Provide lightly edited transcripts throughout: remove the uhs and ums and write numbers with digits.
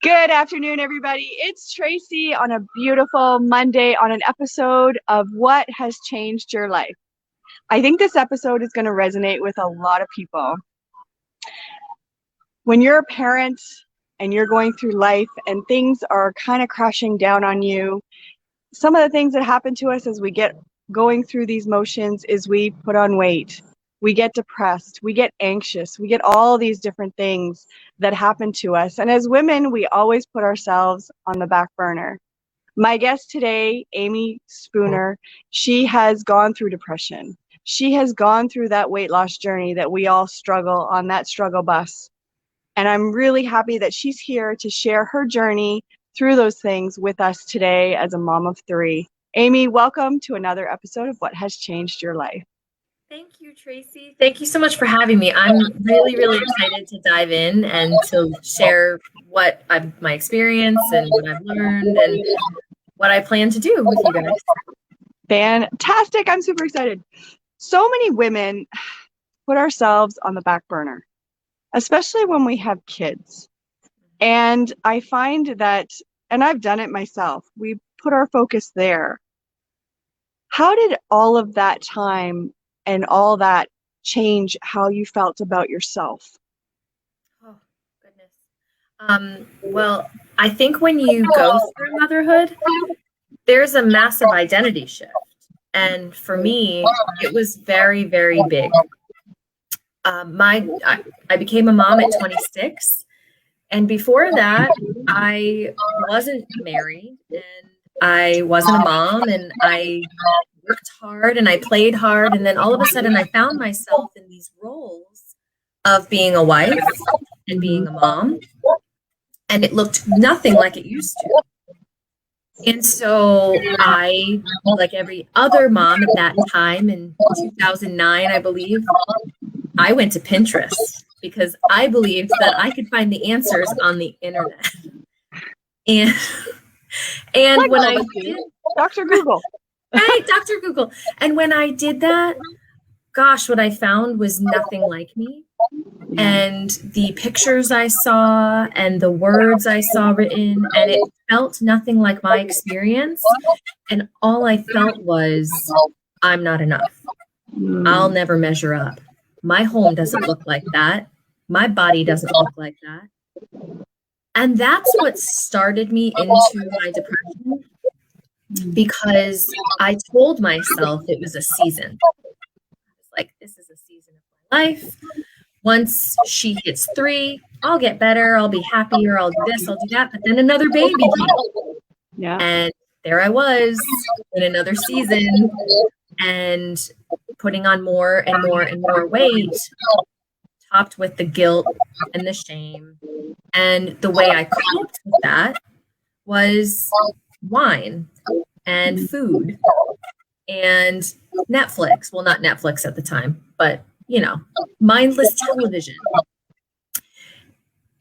Good afternoon, everybody. It's Tracy on a beautiful Monday on an episode of What Has Changed Your Life. I think this episode is going to resonate with a lot of people. When you're a parent and you're going through life and things are kind of crashing down on you, some of the things that happen to us as we get going through these motions is we put on weight. We get depressed, we get anxious, we get all these different things that happen to us. And as women, we always put ourselves on the back burner. My guest today, Amy Spooner, she has gone through depression. She has gone through that weight loss journey that we all struggle on, that struggle bus. And I'm really happy that she's here to share her journey through those things with us today as a mom of three. Amy, welcome to another episode of What Has Changed Your Life. Thank you, Tracy. Thank you so much for having me. I'm really excited to dive in and to share my experience and what I've learned and what I plan to do with you guys. Fantastic. I'm super excited. So many women put ourselves on the back burner, especially when we have kids. And I find that, and I've done it myself, we put our focus there. How did all of that time and all that change how you felt about yourself? Oh, goodness. Well, I think when you go through motherhood, there's a massive identity shift. And for me, it was very big. I became a mom at 26. And before that, I wasn't married and I wasn't a mom, and I worked hard and I played hard. And then all of a sudden I found myself in these roles of being a wife and being a mom. And it looked nothing like it used to. And so I, like every other mom at that time in 2009, I believe, I went to Pinterest because I believed that I could find the answers on the internet. And when I did, Dr. Google. Right, Dr. Google. And when I did that, gosh, what I found was nothing like me. And the pictures I saw and the words I saw written, and it felt nothing like my experience. And all I felt was, I'm not enough. I'll never measure up. My home doesn't look like that. My body doesn't look like that. And that's what started me into my depression, because I told myself it was a season. It's like, this is a season of my life. Once she hits 3, I'll get better. I'll be happier. I'll do this, I'll do that. But then another baby came. Yeah. And there I was in another season and putting on more and more weight, topped with the guilt and the shame. And the way I coped with that was wine and food and Netflix. Well, not Netflix at the time, but, mindless television.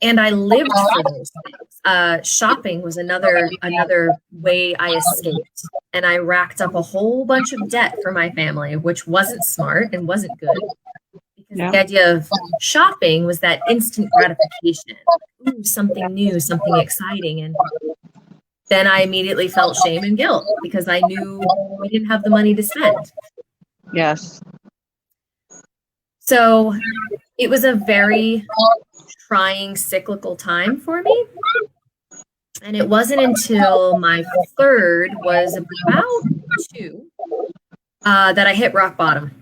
And I lived for those things. Shopping was another way I escaped. And I racked up a whole bunch of debt for my family, which wasn't smart and wasn't good. Because the idea of shopping was that instant gratification. Ooh, something new, something exciting. And then I immediately felt shame and guilt because I knew we didn't have the money to spend. Yes. So it was a very trying cyclical time for me. And it wasn't until my third was about 2 that I hit rock bottom.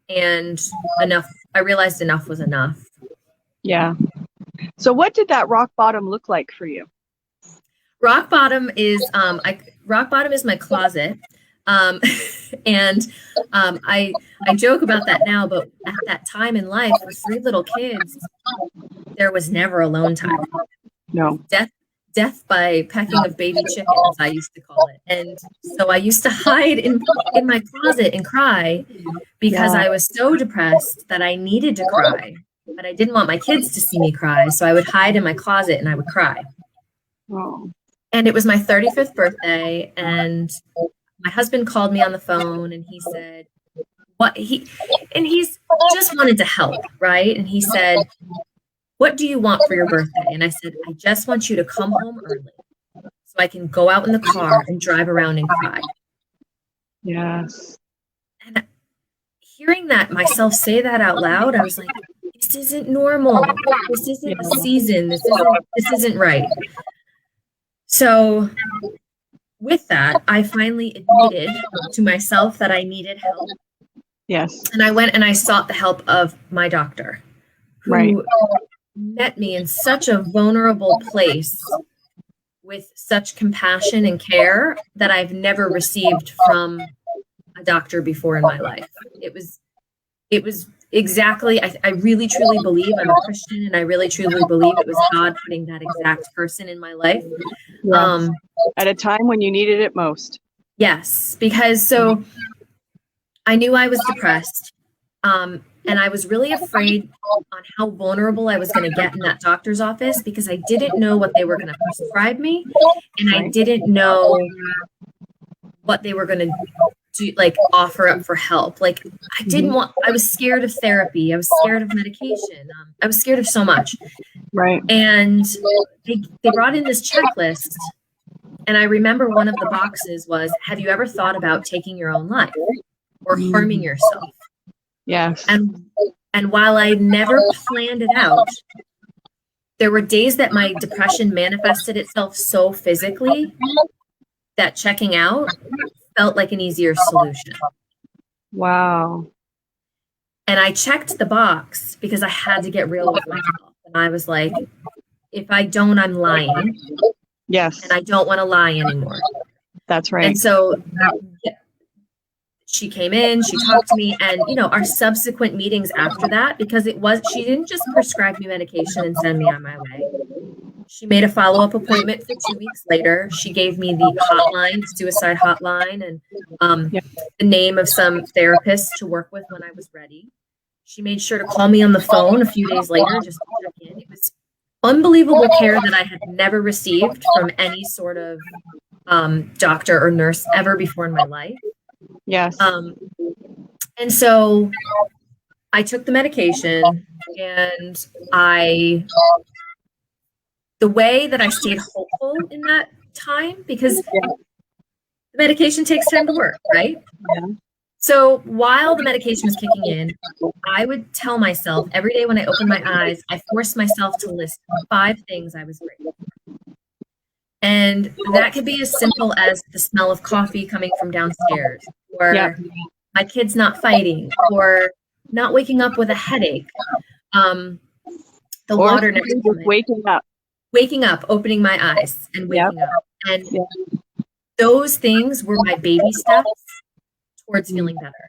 And I realized enough was enough. Yeah. So what did that rock bottom look like for you? Rock bottom is my closet. And I joke about that now, but at that time in life with 3 little kids, there was never alone time. No. Death by pecking of baby chickens, I used to call it. And so I used to hide in my closet and cry because I was so depressed that I needed to cry, but I didn't want my kids to see me cry. So I would hide in my closet and I would cry. Oh. And it was my 35th birthday, and my husband called me on the phone and he said, he's just wanted to help, right? And he said, what do you want for your birthday? And I said, I just want you to come home early so I can go out in the car and drive around and cry. Yes. And hearing that myself say that out loud, I was like, this isn't normal. This isn't a season. This isn't right. So with that, I finally admitted to myself that I needed help. Yes. And I went and I sought the help of my doctor, who Right. met me in such a vulnerable place with such compassion and care that I've never received from a doctor before in my life. It was exactly, I really truly believe I'm a Christian, and I really truly believe it was God putting that exact person in my life. Yes. At a time when you needed it most. Yes, because so I knew I was depressed, and I was really afraid on how vulnerable I was going to get in that doctor's office, because I didn't know what they were going to prescribe me, and I didn't know what they were going to do, like offer up for help. Like I was scared of therapy. I was scared of medication. I was scared of so much. Right. And they brought in this checklist. And I remember one of the boxes was, have you ever thought about taking your own life or harming yourself? Yes. And while I never planned it out, there were days that my depression manifested itself so physically that checking out felt like an easier solution. Wow. And I checked the box because I had to get real with myself. And I was like, if I don't, I'm lying. Yes. And I don't want to lie anymore. That's right. And so she came in, she talked to me, and our subsequent meetings after that, because she didn't just prescribe me medication and send me on my way. She made a follow-up appointment for 2 weeks later. She gave me the hotline, suicide hotline, and the name of some therapists to work with when I was ready. She made sure to call me on the phone a few days later just to check in. It was unbelievable care that I had never received from any sort of doctor or nurse ever before in my life. Yes. And so I took the medication, and the way that I stayed hopeful in that time, because the medication takes time to work, right? Yeah. So while the medication was kicking in, I would tell myself every day when I opened my eyes, I forced myself to list 5 things I was grateful for. And that could be as simple as the smell of coffee coming from downstairs, or my kids not fighting, or not waking up with a headache, the water next to me. Waking up, opening my eyes and waking up. And those things were my baby steps towards feeling better.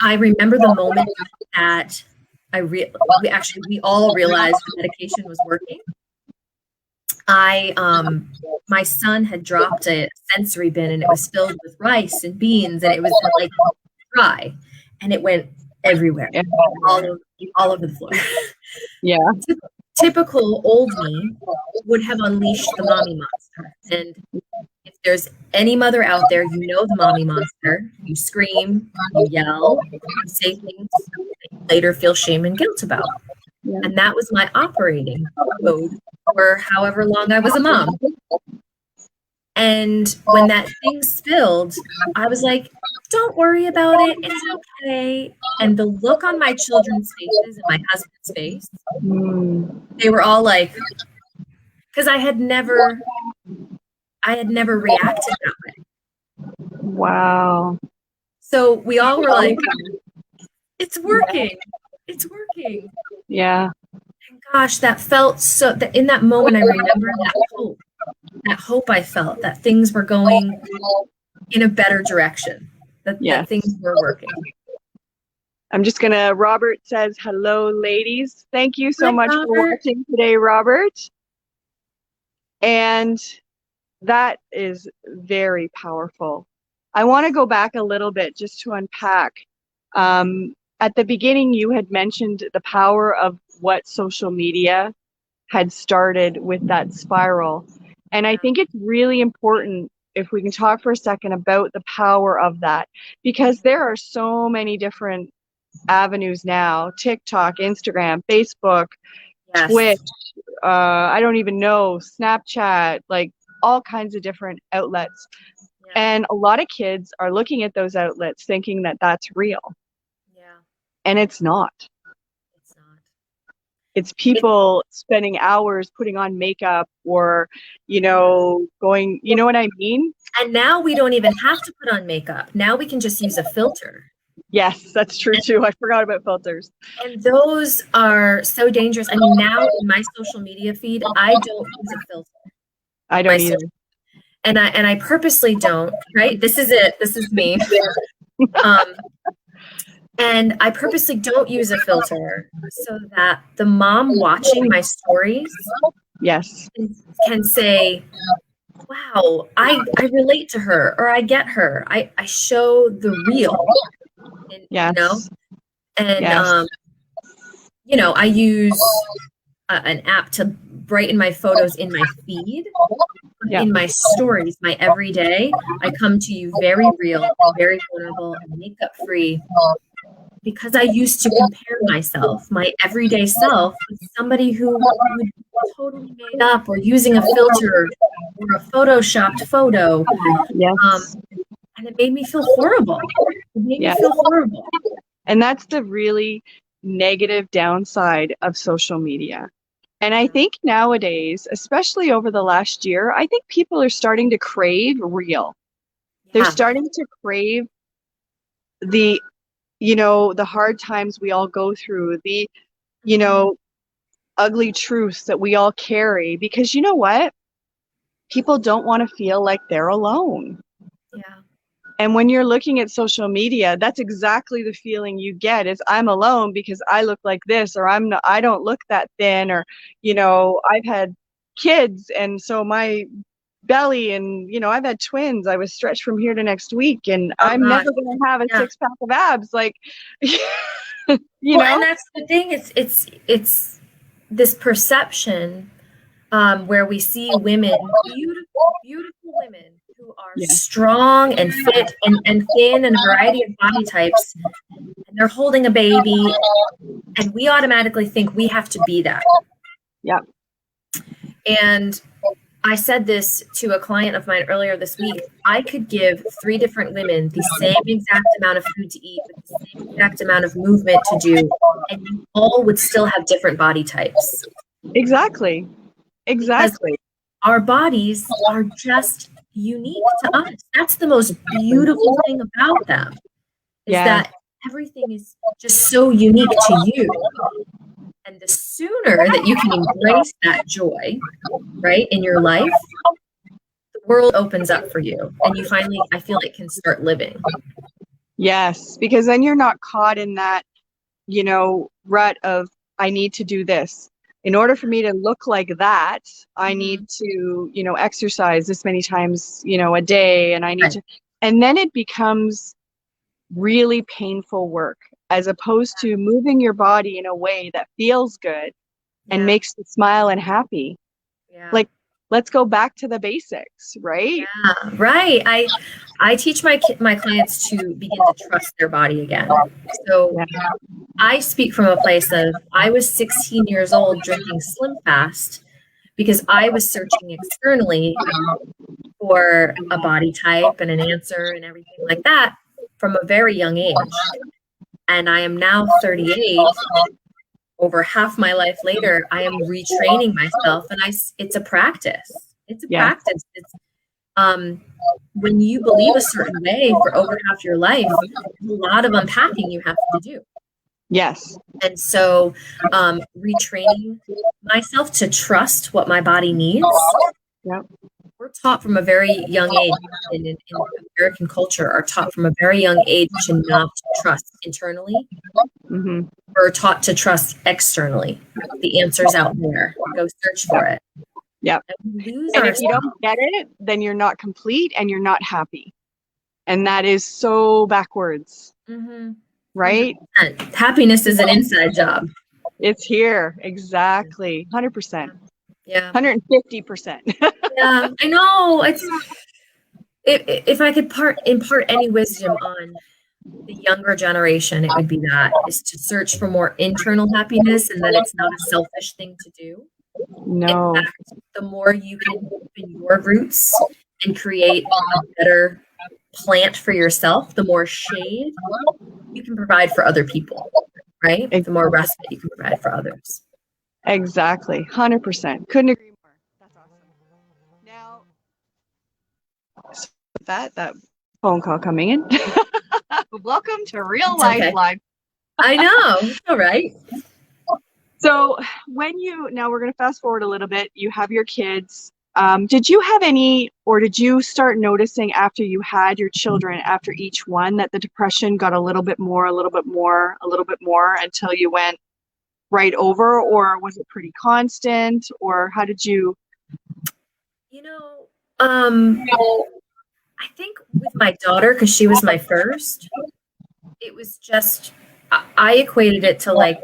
I remember the moment that we all realized the medication was working. My son had dropped a sensory bin, and it was filled with rice and beans, and it was like dry, and it went everywhere, all over the floor. Yeah. Typical old me would have unleashed the mommy monster. And if there's any mother out there, the mommy monster. You scream, you yell, you say things that you later feel shame and guilt about. Yeah. And that was my operating mode for however long I was a mom. And when that thing spilled, I was like, don't worry about it. It's okay. And the look on my children's faces and my husband's face, they were all like, because I had never reacted that way. Wow. So we all were like, it's working. It's working. Yeah. And gosh, that felt so, that in that moment, I remember that hope I felt that things were going in a better direction, that things were working. I'm just Robert says, hello, ladies. Thank you so much Robert. for watching today, Robert. And that is very powerful. I want to go back a little bit just to unpack. At the beginning, you had mentioned the power of what social media had started with that spiral. And I think it's really important if we can talk for a second about the power of that, because there are so many different avenues now: TikTok, Instagram, Facebook, Yes. Twitch, I don't even know, Snapchat, like all kinds of different outlets. Yeah. And a lot of kids are looking at those outlets thinking that that's real, Yeah. and it's not. It's not. It's It's, people spending hours putting on makeup or, going, you know what I mean? and now we don't even have to put on makeup. Now we can just use a filter. Yes, that's true too. I forgot about filters. And those are so dangerous. I mean, now in my social media feed, I don't use a filter. I My don't either. and I purposely don't, right? This is it. This is me. Um, and I purposely don't use a filter so that the mom watching my stories Yes. can say, wow, I relate to her, or I get her. I show the real, and, Yes. and Yes. I use an app to brighten my photos in my feed. Yeah. In my stories, my everyday, I come to you very real, very vulnerable, and makeup free, because I used to compare myself, my everyday self, with somebody who would totally made up or using a filter or a photoshopped photo. Yes. And it made me feel horrible. It made me Yes. feel horrible. And that's the really negative downside of social media. And I think nowadays, especially over the last year, I think people are starting to crave real. They're Yeah. starting to crave the hard times we all go through, ugly truths that we all carry, because you know what? People don't want to feel like they're alone. Yeah. And when you're looking at social media, that's exactly the feeling you get: is I'm alone because I look like this, or I don't look that thin, or, I've had kids and so my belly, and, I've had twins. I was stretched from here to next week, and Oh I'm gosh. never going to have a Yeah. 6-pack of abs. Like, Well, and that's the thing. It's this perception where we see women, beautiful, beautiful women who are Yeah. strong and fit and thin and a variety of body types, and they're holding a baby, and we automatically think we have to be that. Yeah. And I said this to a client of mine earlier this week. I could give 3 different women the same exact amount of food to eat with the same exact amount of movement to do, and you all would still have different body types. Exactly. Because our bodies are just unique to us. That's the most beautiful thing about them, is that everything is just so unique to you. And the sooner that you can embrace that joy, right, in your life, the world opens up for you, and you finally, I feel like, can start living. Yes, because then you're not caught in that, rut of, I need to do this. In order for me to look like that, I need to, exercise this many times, a day, and I need to, and then it becomes really painful work, as opposed to moving your body in a way that feels good and makes you smile and happy. Yeah. Like, let's go back to the basics, right? Yeah, right. I teach my clients to begin to trust their body again. So I speak from a place of, I was 16 years old drinking Slim Fast because I was searching externally for a body type and an answer and everything like that from a very young age. And I am now 38. Over half my life later, I am retraining myself, and it's a practice. It's a practice. It's when you believe a certain way for over half your life, there's a lot of unpacking you have to do. Yes. And so retraining myself to trust what my body needs. Yep. We're taught from a very young age in American culture, are taught from a very young age to not trust internally. Mm-hmm. We're taught to trust externally. The answer's out there. Go search for it. Yep. And if you don't get it, then you're not complete and you're not happy. And that is so backwards. Mm-hmm. Right? 100%. Happiness is an inside job. It's here. Exactly. 100%. Yeah. 150%. Yeah, I know. If I could impart any wisdom on the younger generation, it would be that is to search for more internal happiness and that it's not a selfish thing to do. In No, fact, the more you can deepen your roots and create a better plant for yourself, the more shade you can provide for other people, right? The more respite you can provide for others. exactly. 100%. Couldn't agree more. That's awesome. Now, so with that phone call coming in. Welcome to Real It's Life okay. Live. I know. All right. So now we're going to fast forward a little bit. You have your kids. Did you have any, or did you start noticing after you had your children, after each one, that the depression got a little bit more, a little bit more, a little bit more until you went right over, or was it pretty constant, or how did you? You know, I think with my daughter, because she was my first, it was just, I equated it to like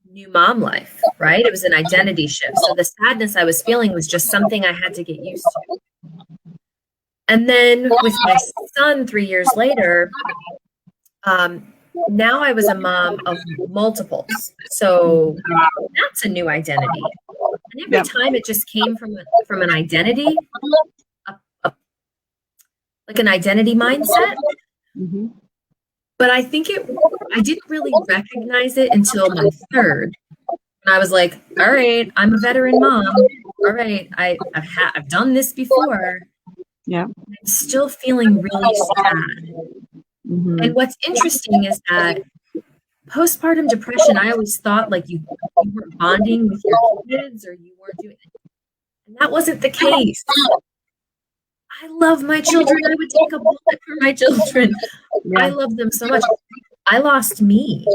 new mom life, right? It was an identity shift. So the sadness I was feeling was just something I had to get used to. And then with my son 3 years later, now I was a mom of multiples. So that's a new identity. And every time it just came from an identity, like an identity mindset. Mm-hmm. But I think I didn't really recognize it until my third. And I was like, all right, I'm a veteran mom. All right, I've done this before. Yeah. I'm still feeling really sad. Mm-hmm. And what's interesting is that postpartum depression, I always thought like you weren't bonding with your kids or you weren't doing it. And that wasn't the case. I love my children. I would take a bullet for my children. Yeah. I love them so much. I lost me.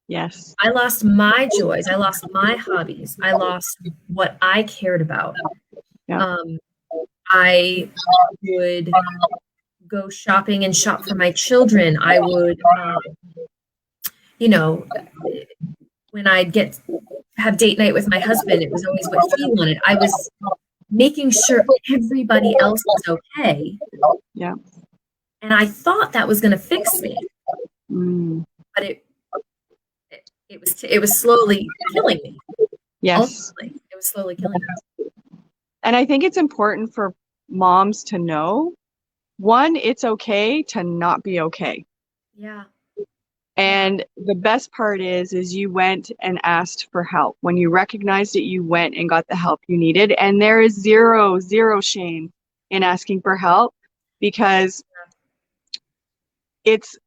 Yes. I lost my joys. I lost my hobbies. I lost what I cared about. Yeah. I would go shopping and shop for my children. I would, when I'd have date night with my husband, it was always what he wanted. I was making sure everybody else was okay. Yeah. And I thought that was going to fix me. But it was slowly killing me. Yes. Ultimately, it was slowly killing me. And I think it's important for moms to know, one, it's okay to not be okay. Yeah. And the best part is you went and asked for help. When you recognized it, you went and got the help you needed. And there is zero shame in asking for help, because it's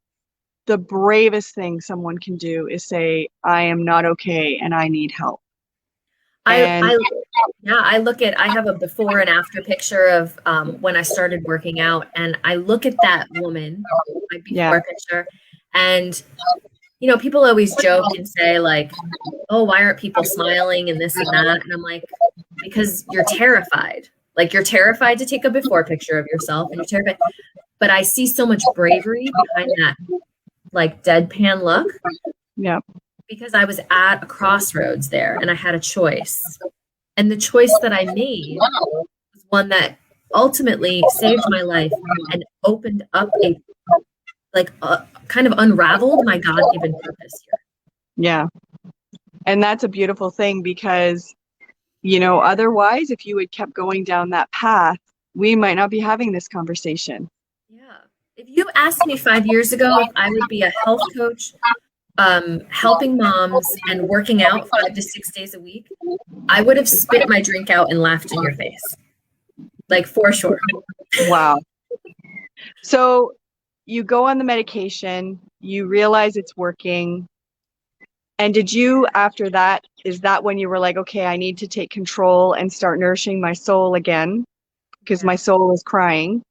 the bravest thing someone can do is say, I am not okay and I need help. I have a before and after picture of when I started working out, and I look at that woman, my before picture, and people always joke and say like, oh, why aren't people smiling and this and that? And I'm like, because you're terrified. Like, you're terrified to take a before picture of yourself, and you're terrified. But I see so much bravery behind that, like, deadpan look. Yeah. Because I was at a crossroads there and I had a choice. And the choice that I made was one that ultimately saved my life and opened up kind of unraveled my God-given purpose here. Yeah. And that's a beautiful thing, because, otherwise, if you had kept going down that path, we might not be having this conversation. Yeah. If you asked me 5 years ago if I would be a health coach, helping moms and working out 5 to 6 days a week, I would have spit my drink out and laughed in your face. Like, for sure. Wow. So you go on the medication, you realize it's working. And did you, after that, is that when you were like, okay, I need to take control and start nourishing my soul again, because my soul is crying?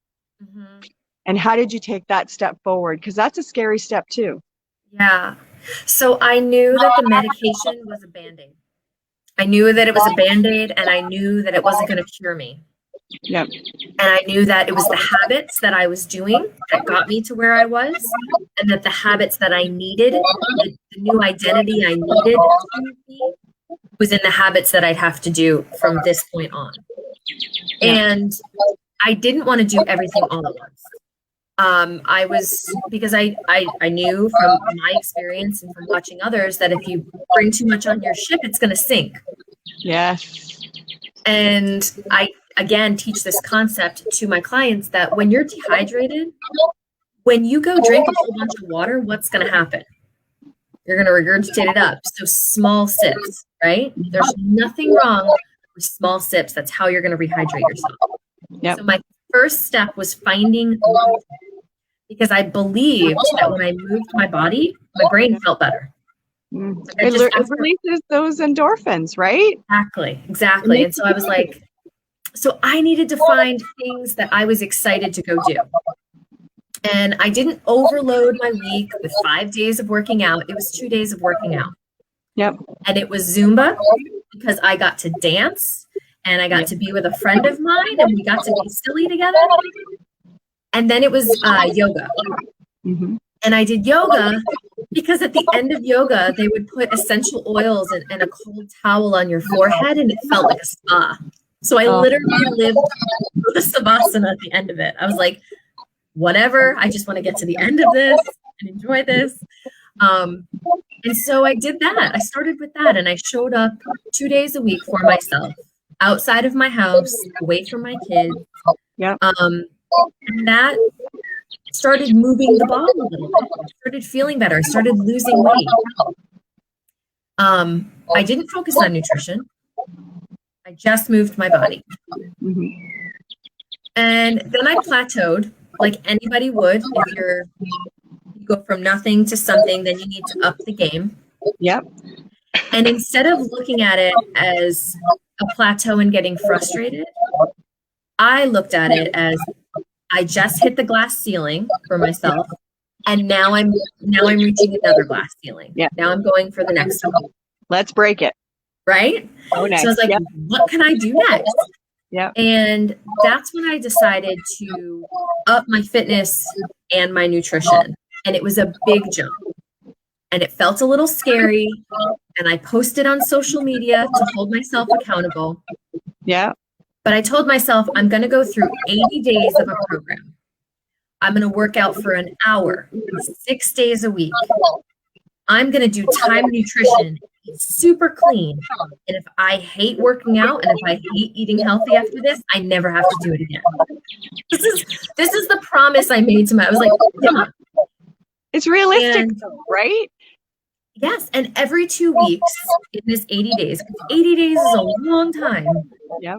Mm-hmm. And how did you take that step forward? Because that's a scary step too. Yeah. So I knew that the medication was a Band-Aid. I knew that it was a Band-Aid, and I knew that it wasn't going to cure me. Yep. And I knew that it was the habits that I was doing that got me to where I was, and that the habits that I needed, the new identity I needed to be, was in the habits that I'd have to do from this point on. And I didn't want to do everything all at once. I was, because I knew from my experience and from watching others that if you bring too much on your ship, it's going to sink. Yes. And I, again, teach this concept to my clients that when you're dehydrated, when you go drink a whole bunch of water, what's going to happen? You're going to regurgitate it up. So small sips, right? There's nothing wrong with small sips. That's how you're going to rehydrate yourself. Yep. So my first step was finding movement, because I believed that when I moved my body, my brain felt better. It releases those endorphins, right? Exactly. And so I was like, so I needed to find things that I was excited to go do. And I didn't overload my week with 5 days of working out. It was 2 days of working out. Yep. And it was Zumba, because I got to dance and I got to be with a friend of mine and we got to be silly together. And then it was yoga. Mm-hmm. And I did yoga because at the end of yoga, they would put essential oils and a cold towel on your forehead, and it felt like a spa. So I literally lived for the savasana at the end of it. I was like, whatever, I just want to get to the end of this and enjoy this. And so I did that. I started with that, and I showed up 2 days a week for myself, outside of my house, away from my kids. Yep. And that started moving the ball a little bit. I started feeling better. I started losing weight. I didn't focus on nutrition. I just moved my body. Mm-hmm. And then I plateaued, like anybody would. If you go from nothing to something, then you need to up the game. Yep. And instead of looking at it as a plateau and getting frustrated, I looked at it as I just hit the glass ceiling for myself, and now I'm reaching another glass ceiling. Yeah. Now I'm going for the next one. Let's break it. Right? Oh, next. So I was like, what can I do next? Yeah. And that's when I decided to up my fitness and my nutrition. And it was a big jump. And it felt a little scary. And I posted on social media to hold myself accountable. Yeah. But I told myself, I'm going to go through 80 days of a program. I'm going to work out for an hour, 6 days a week. I'm going to do time nutrition, eat super clean. And if I hate working out and if I hate eating healthy after this, I never have to do it again. This is the promise I made to I was like, come on. It's realistic, right? Yes. And every 2 weeks in this 80 days, 80 days is a long time. Yeah.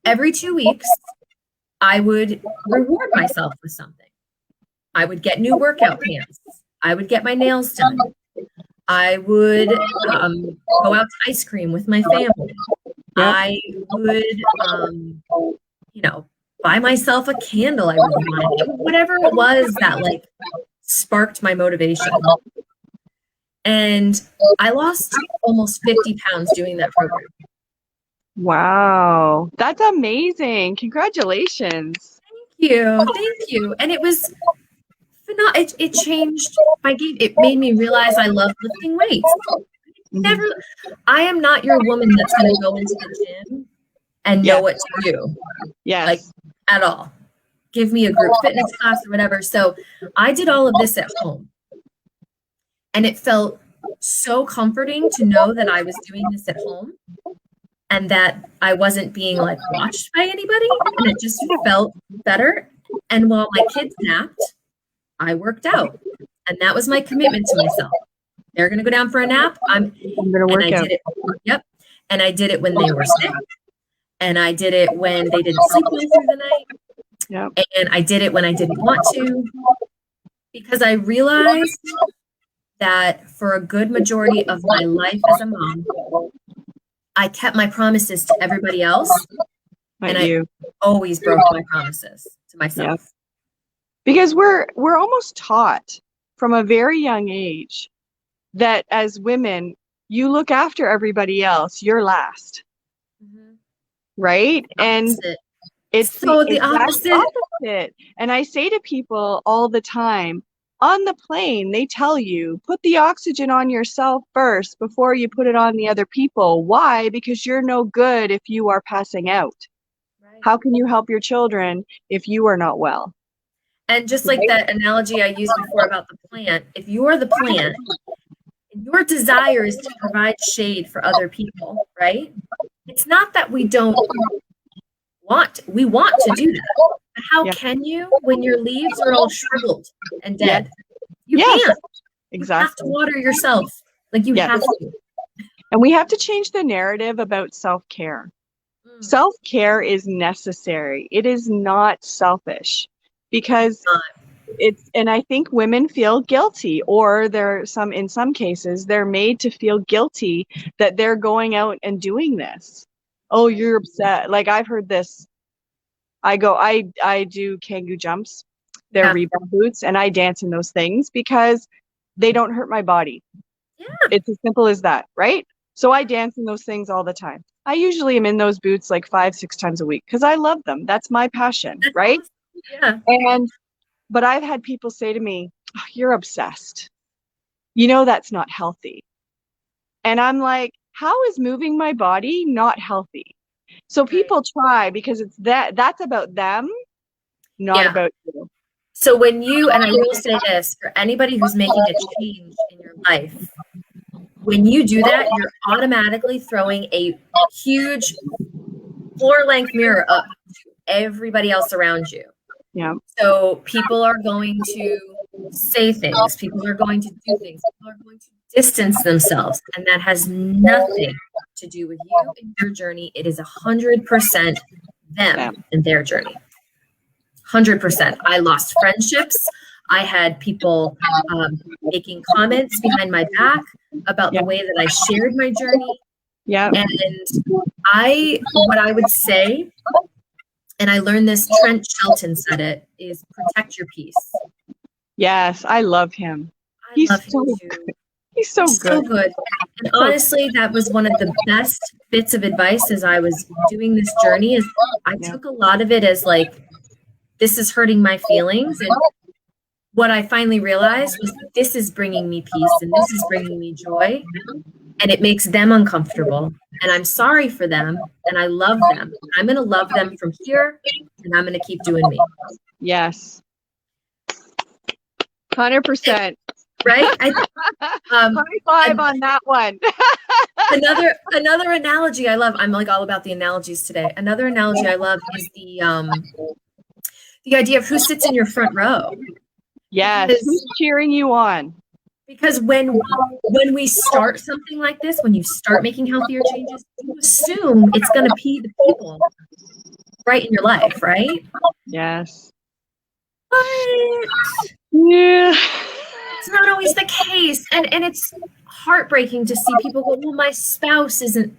Every 2 weeks, I would reward myself with something. I would get new workout pants. I would get my nails done. I would go out to ice cream with my family. Yeah. I would, buy myself a candle I really wanted. Whatever it was that like sparked my motivation. And I lost almost 50 pounds doing that program. Wow. That's amazing. Congratulations. Thank you. And it was it changed my game. It made me realize I love lifting weights. I am not your woman that's going to go into the gym and know what to do. Yes. Like at all. Give me a group fitness class or whatever. So I did all of this at home. And it felt so comforting to know that I was doing this at home and that I wasn't being like watched by anybody. And it just felt better. And while my kids napped, I worked out. And that was my commitment to myself. They're going to go down for a nap. I'm going to work out. Yep. And I did it when they were sick. And I did it when they didn't sleep well through the night. Yep. And I did it when I didn't want to. Because I realized that for a good majority of my life as a mom, I kept my promises to everybody else. I always broke my promises to myself. Yep. Because we're almost taught from a very young age that as women, you look after everybody else, you're last. Mm-hmm. Right? And it's so the opposite. And I say to people all the time, on the plane, they tell you, put the oxygen on yourself first before you put it on the other people. Why? Because you're no good if you are passing out. Right. How can you help your children if you are not well? And just like that analogy I used before about the plant, if you're the plant and your desire is to provide shade for other people, right? It's not that we don't we want to do that. But how can you when your leaves are all shriveled and dead? You Yes, can't. exactly. You have to water yourself. Like you have to. And we have to change the narrative about self-care. Self-care is necessary. It is not selfish because and I think women feel guilty, or in some cases, they're made to feel guilty that they're going out and doing this. Oh, you're upset. Like I've heard this. I do Kangoo jumps. They're rebound boots, and I dance in those things because they don't hurt my body. Yeah. It's as simple as that, right? So I dance in those things all the time. I usually am in those boots like 5-6 times a week because I love them. That's my passion, right? Awesome. Yeah. But I've had people say to me, oh, you're obsessed. You know, that's not healthy. And I'm like, how is moving my body not healthy? So people try because that's about them, not about you. So when and I will say this, for anybody who's making a change in your life, when you do that, you're automatically throwing a huge floor-length mirror up to everybody else around you. Yeah. So people are going to say things, people are going to do things, people are going to distance themselves, and that has nothing to do with you and your journey. It is 100% them and their journey. 100%. I lost friendships. I had people making comments behind my back about the way that I shared my journey. Yeah. And what I would say, and I learned this, Trent Shelton said it, is protect your peace. Yes, I love him. I love him too. He's so good. And honestly, that was one of the best bits of advice as I was doing this journey. Is I took a lot of it as like, this is hurting my feelings. And what I finally realized was this is bringing me peace and this is bringing me joy. And it makes them uncomfortable. And I'm sorry for them. And I love them. I'm going to love them from here. And I'm going to keep doing me. Yes. 100%. Right? High five on that one. another analogy I love. I'm like all about the analogies today. Another analogy I love is the idea of who sits in your front row. Yes, who's cheering you on? Because when we start something like this, when you start making healthier changes, you assume it's going to be the people right in your life, right? Yes. But yeah, it's not always the case, and it's heartbreaking to see people go, well, my spouse isn't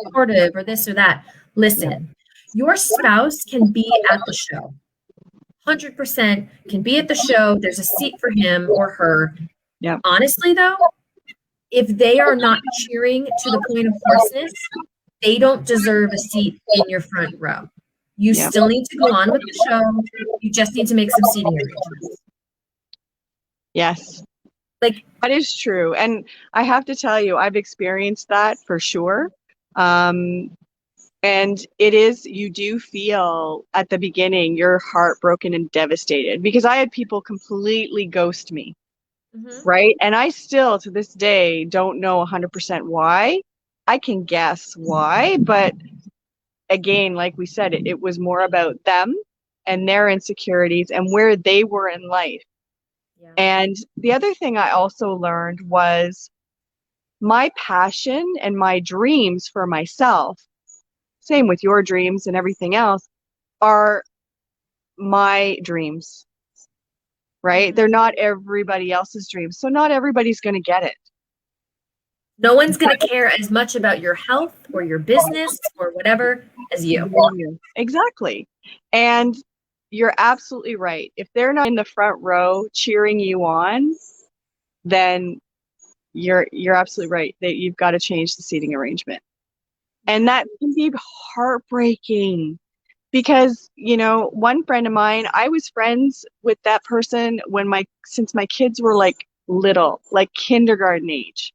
supportive or this or that. Listen, your spouse can be at the show. 100% can be at the show. There's a seat for him or her. Yeah. Honestly, though, if they are not cheering to the point of hoarseness, they don't deserve a seat in your front row. You still need to go on with the show. You just need to make some seating arrangements. Yes. Like that is true. And I have to tell you, I've experienced that for sure. And you do feel at the beginning, you're heartbroken and devastated because I had people completely ghost me. Mm-hmm. Right. And I still to this day don't know 100% why. I can guess why. But again, like we said, it was more about them and their insecurities and where they were in life. Yeah. And the other thing I also learned was my passion and my dreams for myself, same with your dreams and everything else, are my dreams, right? Mm-hmm. They're not everybody else's dreams. So not everybody's going to get it. No one's going to care as much about your health or your business or whatever as you. Exactly. And you're absolutely right. If they're not in the front row cheering you on, then you're absolutely right that you've got to change the seating arrangement. And that can be heartbreaking because, one friend of mine, I was friends with that person since my kids were like little, like kindergarten age.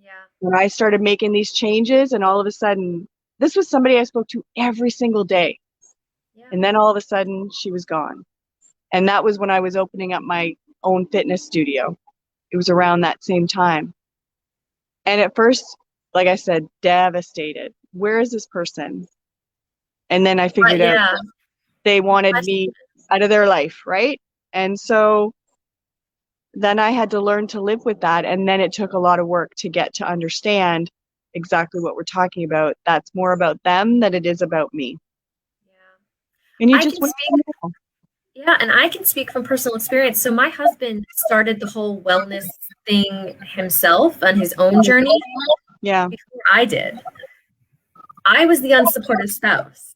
Yeah. When I started making these changes and all of a sudden, this was somebody I spoke to every single day. Yeah. And then all of a sudden she was gone. And that was when I was opening up my own fitness studio. It was around that same time. And at first, like I said, devastated. Where is this person? And then I figured out Yeah. they wanted me out of their life, right? And so then I had to learn to live with that. And then it took a lot of work to get to understand exactly what we're talking about. That's more about them than it is about me. Yeah. And you I just can speak. Yeah, and I can speak from personal experience. So my husband started the whole wellness thing himself on his own journey yeah, before I did. I was the unsupportive spouse.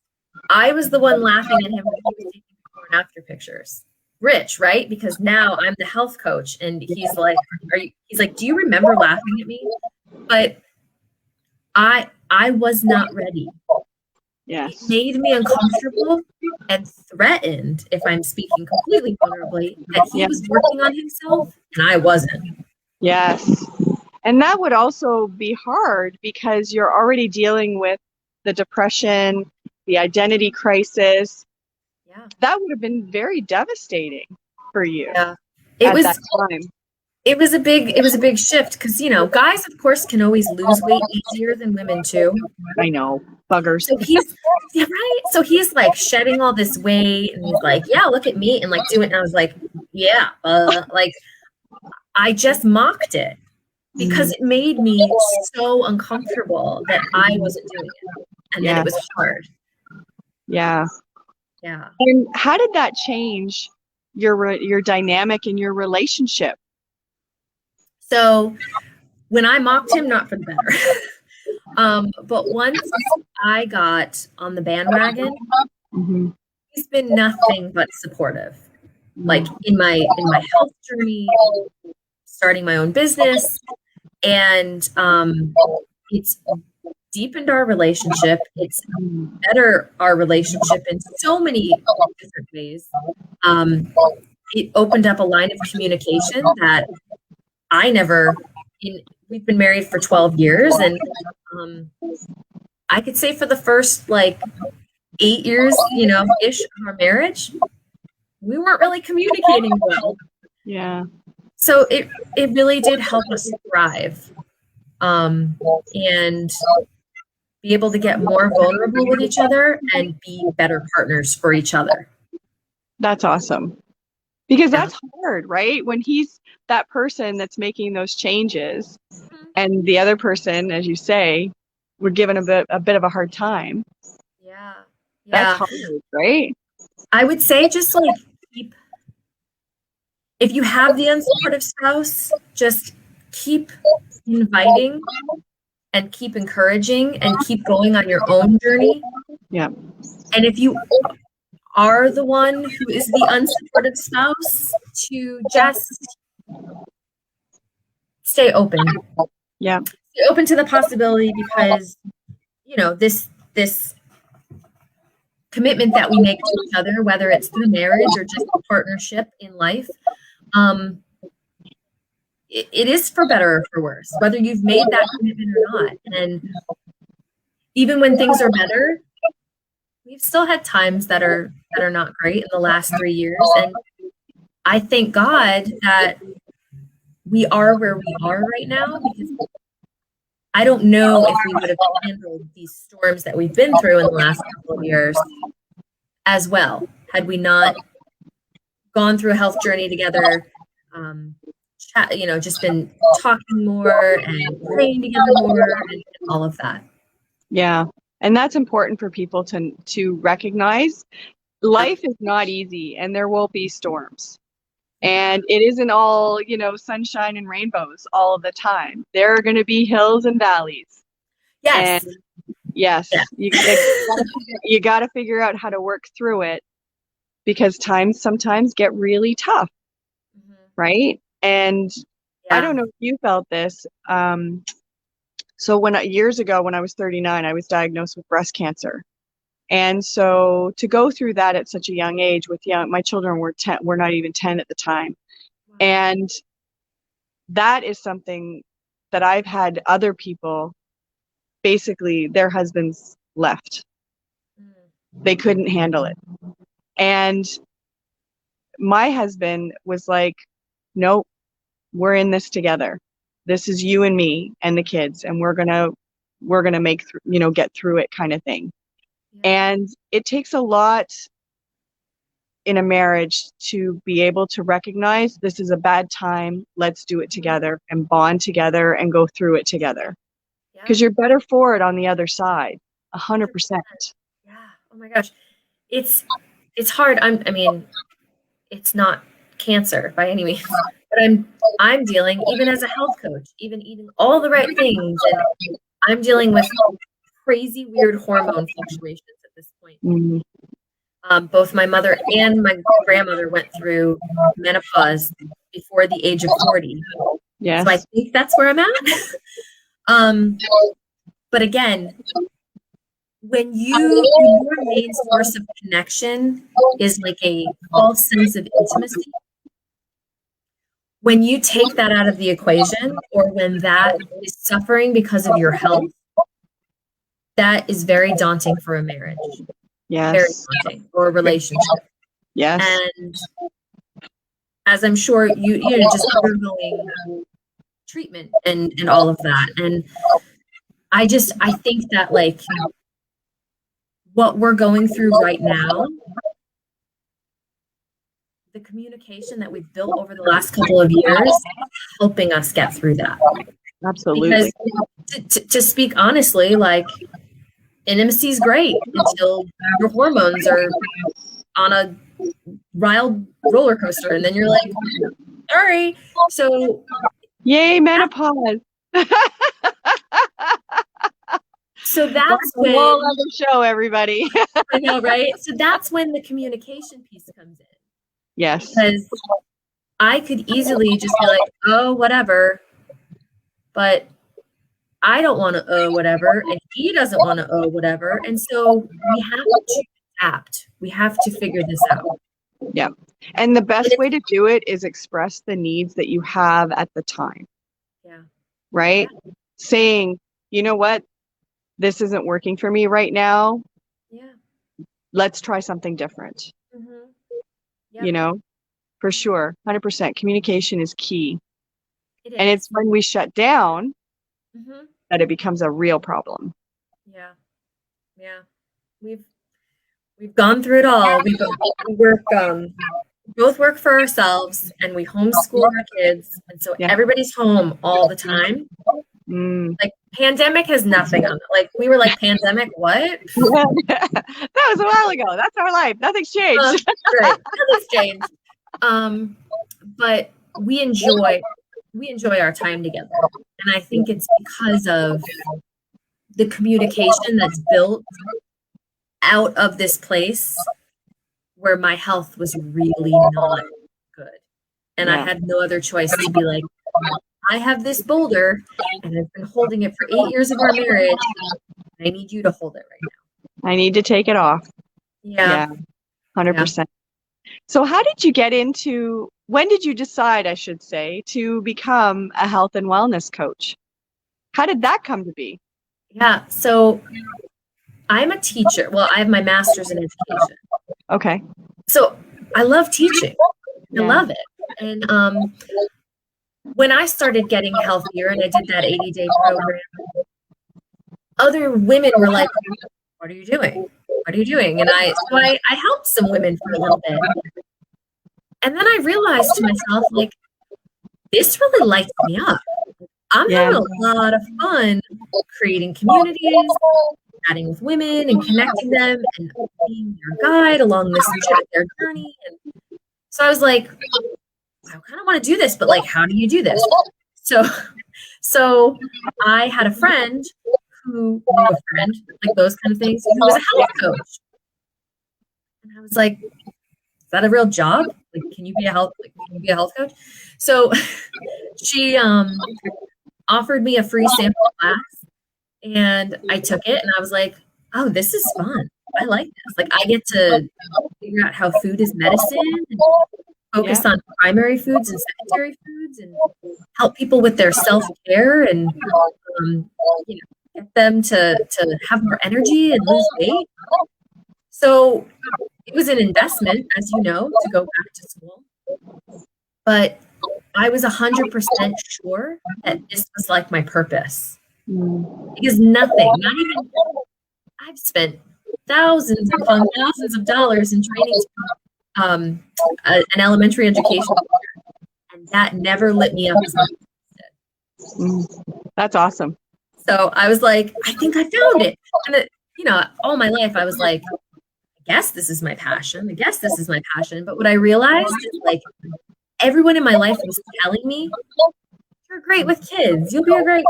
I was the one laughing at him when he was taking before and after pictures. Rich, right? Because now I'm the health coach, and he's like, he's like, "Do you remember laughing at me?" But I was not ready. It yes, made me uncomfortable and threatened, if I'm speaking completely vulnerably, that he yeah, was working on himself and I wasn't. yes. And that would also be hard because you're already dealing with the depression, the identity crisis. Yeah. That would have been very devastating for you Yeah. It at was that time. it was a big shift because guys of course can always lose weight easier than women too. I know, buggers. So he's yeah, right. So he's like shedding all this weight and he's like, yeah, look at me and like doing it. And I was like, yeah, like I just mocked it because it made me so uncomfortable that I wasn't doing it. And then Yeah, it was hard. yeah. Yeah. And how did that change your dynamic in your relationship? So when I mocked him, not for the better. But once I got on the bandwagon, Hmm. he's been nothing but supportive. Like in my health journey, starting my own business, and it's deepened our relationship. It's better our relationship in so many different ways. It opened up a line of communication that I never. We've been married for 12 years, and I could say for the first like 8 years, ish of our marriage, we weren't really communicating well. Yeah, So it really did help us thrive, and be able to get more vulnerable with each other and be better partners for each other. that's awesome. Because Yeah. that's hard, right? When he's that person that's making those changes and the other person, as you say, we're given a bit of a hard time. Yeah. That's Yeah. hard, right? I would say just like if you have the unsupportive spouse, just keep inviting and keep encouraging and keep going on your own journey. Yeah. And if you are the one who is the unsupportive spouse, to just stay open. Yeah. Stay open to the possibility because this commitment that we make to each other, whether it's through marriage or just a partnership in life, it is for better or for worse, whether you've made that commitment or not. And even when things are better, we've still had times that are not great in the last 3 years. And I thank God that we are where we are right now, because I don't know if we would have handled these storms that we've been through in the last couple of years as well, had we not gone through a health journey together, just been talking more and praying together more and all of that. Yeah. And that's important for people to recognize. Life is not easy and there will be storms. And it isn't all, sunshine and rainbows all of the time. There are going to be hills and valleys. Yes. And yes, Yeah. you got to figure out how to work through it, because times sometimes get really tough, right? And I don't know if you felt this. So years ago, when I was 39, I was diagnosed with breast cancer. And so to go through that at such a young age my children were not even 10 at the time. And that is something that I've had other people, basically their husbands left. They couldn't handle it. And my husband was like, nope, we're in this together. This is you and me and the kids, and we're gonna make get through it, kind of thing. Yeah. And it takes a lot in a marriage to be able to recognize this is a bad time. Let's do it together and bond together and go through it together. Yeah. Because you're better for it on the other side, 100%. Yeah. Oh my gosh. It's hard. I mean, it's not cancer by any means, but I'm dealing, even as a health coach, even eating all the right things, and I'm dealing with crazy weird hormone fluctuations at this point. Mhm. Both my mother and my grandmother went through menopause before the age of 40. Yes. So I think that's where I'm at. But again, when your main source of connection is like a false sense of intimacy, when you take that out of the equation, or when that is suffering because of your health, that is very daunting for a marriage. Yes. Very daunting, or a relationship. Yes. And as I'm sure you're just undergoing treatment and all of that. And I think that, like, what we're going through right now, the communication that we've built over the last couple of years is helping us get through that. Absolutely. Because to speak honestly, like, intimacy is great until your hormones are on a wild roller coaster, and then you're like, sorry. So yay, menopause. So that's when, whole other show, everybody. I know, right? So that's when the communication piece comes in. Yes. Because I could easily just be like, oh, whatever. But I don't want to whatever, and he doesn't want to whatever. And so we have to adapt. We have to figure this out. Yeah. And the best way to do it is express the needs that you have at the time. Yeah. Right? Yeah. Saying, you know what? This isn't working for me right now. Yeah. Let's try something different. Mm-hmm. Yep. You know, for sure. 100%. Communication is key. It is. And it's when we shut down mm-hmm. that it becomes a real problem. Yeah. Yeah. We've gone through it all. We both work for ourselves, and we homeschool our kids. And so everybody's home all the time. Like, pandemic has nothing on it. Like, we were like, pandemic, what? That was a while ago. That's our life. Nothing's changed. Right. Nothing's changed. But we enjoy our time together. And I think it's because of the communication that's built out of this place where my health was really not good. And I had no other choice to be like, I have this boulder, and I've been holding it for 8 years of our marriage. I need you to hold it right now. I need to take it off. Yeah. 100%. Yeah. So when did you decide, I should say, to become a health and wellness coach? How did that come to be? Yeah. So I'm a teacher. Well, I have my master's in education. Okay. So I love teaching. I love it. And when I started getting healthier and I did that 80-day program, other women were like, what are you doing? What are you doing? And I helped some women for a little bit. And then I realized to myself, like, this really lights me up. I'm having a lot of fun creating communities, chatting with women and connecting them and being their guide along their journey. And so I was like, I kind of want to do this, but, like, how do you do this? So I had a friend who knew a friend, like those kind of things, who was a health coach. And I was like, is that a real job? Like, can you be a health coach? So she offered me a free sample class, and I took it, and I was like, oh, this is fun. I like this. Like, I get to figure out how food is medicine, and focus on primary foods and secondary foods, and help people with their self-care, and get them to have more energy and lose weight. So It was an investment, as you know, to go back to school. But I was 100% sure that this was like my purpose. Because nothing, not even, I've spent thousands upon thousands of dollars in training an elementary education teacher, and that never lit me up as much as it did. That's awesome. So I was like, I think I found it. And all my life I was like, I guess this is my passion. I guess this is my passion. But what I realized is like everyone in my life was telling me, you're great with kids. You'll be a great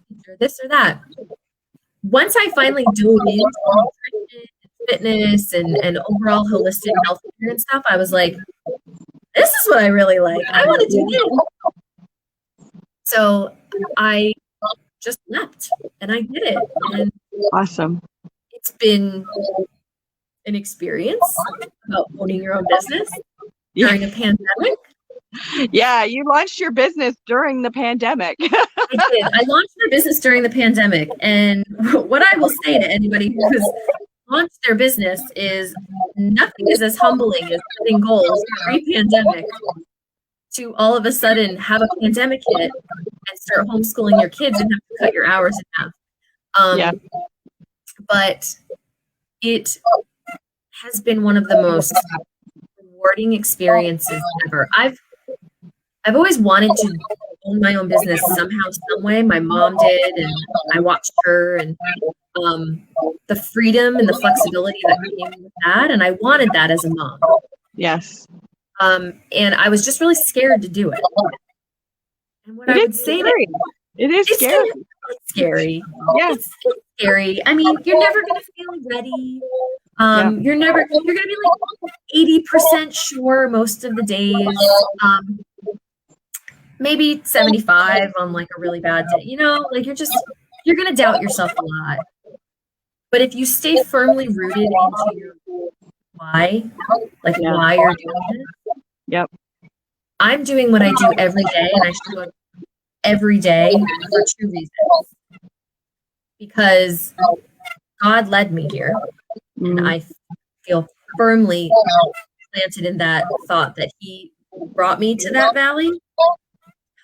teacher, this or that. Once I finally dove into fitness and overall holistic health care and stuff, I was like, this is what I really like. I want to do this. So I just leapt and I did it. And awesome. It's been an experience about owning your own business during a pandemic. Yeah, you launched your business during the pandemic. I did. I launched my business during the pandemic. And what I will say to anybody who has launched their business is nothing is as humbling as setting goals pre-pandemic to all of a sudden have a pandemic hit and start homeschooling your kids and have to cut your hours in half. But it has been one of the most rewarding experiences ever. I've always wanted to own my own business somehow, some way. My mom did, and I watched her, and the freedom and the flexibility that came with that, and I wanted that as a mom. Yes. And I was just really scared to do it. And what I would say to it is scary. It's scary. Yeah. It's scary. I mean, you're never going to feel ready. You're going to be like 80% sure most of the days. Maybe 75 on like a really bad day. Like you're going to doubt yourself a lot. But if you stay firmly rooted into your why, like why you're doing it. Yep. I'm doing what I do every day, and I show up every day for 2 reasons. Because God led me here, and I feel firmly planted in that thought that He brought me to that valley,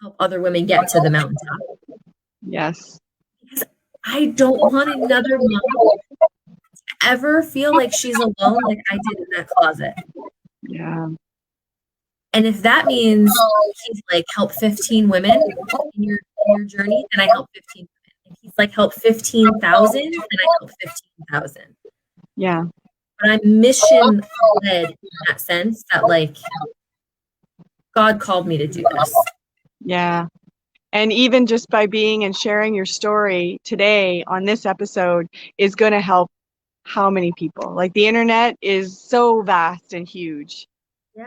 help other women get to the mountaintop. Yes. Because I don't want another mom to ever feel like she's alone like I did in that closet. Yeah. And if that means he's like, help 15 women in your journey, then I help 15 women. If he's like, help 15,000, then I help 15,000. Yeah. But I'm mission led in that sense that like God called me to do this. Yeah. And even just by being and sharing your story today on this episode is going to help how many people? Like the internet is so vast and huge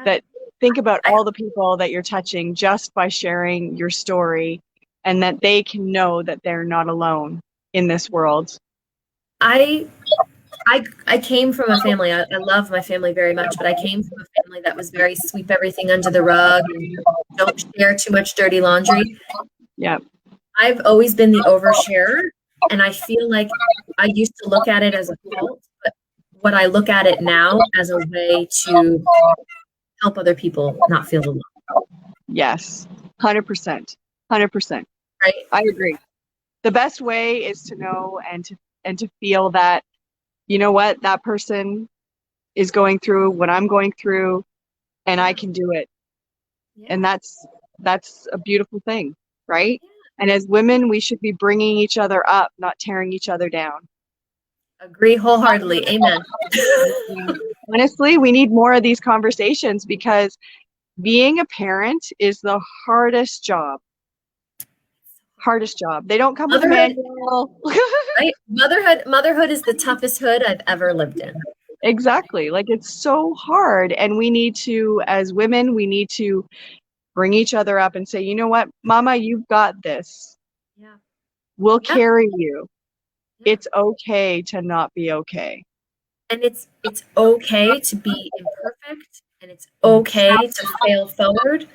that think about all the people that you're touching just by sharing your story, and that they can know that they're not alone in this world. I came from a family, I love my family very much, but I came from a family that was very sweep everything under the rug and don't share too much dirty laundry. Yeah. I've always been the oversharer, and I feel like I used to look at it as a fault, but what I look at it now as a way to help other people not feel alone. Yes. 100%. 100%. Right? I agree. The best way is to know and to feel that, you know what, that person is going through what I'm going through, and I can do it. Yeah. And that's a beautiful thing, right? Yeah. And as women, we should be bringing each other up, not tearing each other down. Agree wholeheartedly. Amen. Honestly, we need more of these conversations, because being a parent is the hardest job. Hardest job. They don't come with a manual. Right? Motherhood is the toughest hood I've ever lived in. Exactly. Like, it's so hard. And we need to, as women, we need to bring each other up and say, you know what, Mama, you've got this. Yeah. We'll carry you. Yeah. It's okay to not be okay. And it's okay to be imperfect, and it's okay to fail forward.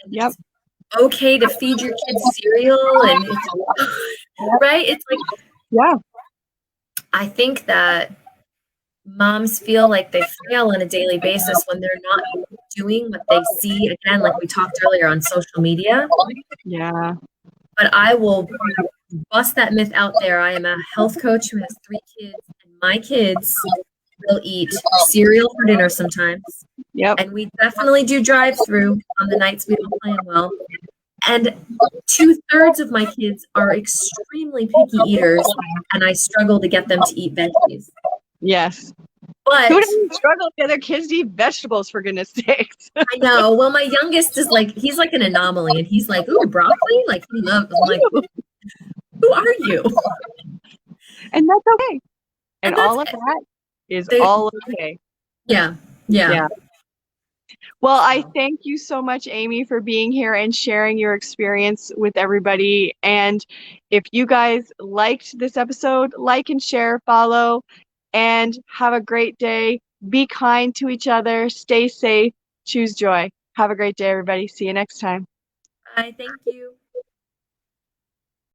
And yep. It's okay to feed your kids cereal, and right? It's like, yeah. I think that moms feel like they fail on a daily basis when they're not doing what they see, again, like we talked earlier on social media. Yeah. But I will bust that myth out there. I am a health coach who has 3 kids, and my kids will eat cereal for dinner sometimes. Yep. And we definitely do drive through on the nights we don't plan well. And 2/3 of my kids are extremely picky eaters, and I struggle to get them to eat veggies. Yes. But Who doesn't struggle to get their kids to eat vegetables, for goodness sakes? I know. Well, my youngest is like, he's like an anomaly, and he's like, ooh, broccoli? Like, he loves, I'm like, who are you? And that's okay. And that's all of that is they, all okay. yeah. Well, I thank you so much, Amy, for being here and sharing your experience with everybody. And if you guys liked this episode, like and share, follow, and have a great day. Be kind to each other. Stay safe. Choose joy. Have a great day, everybody. See you next time. Bye. Thank you.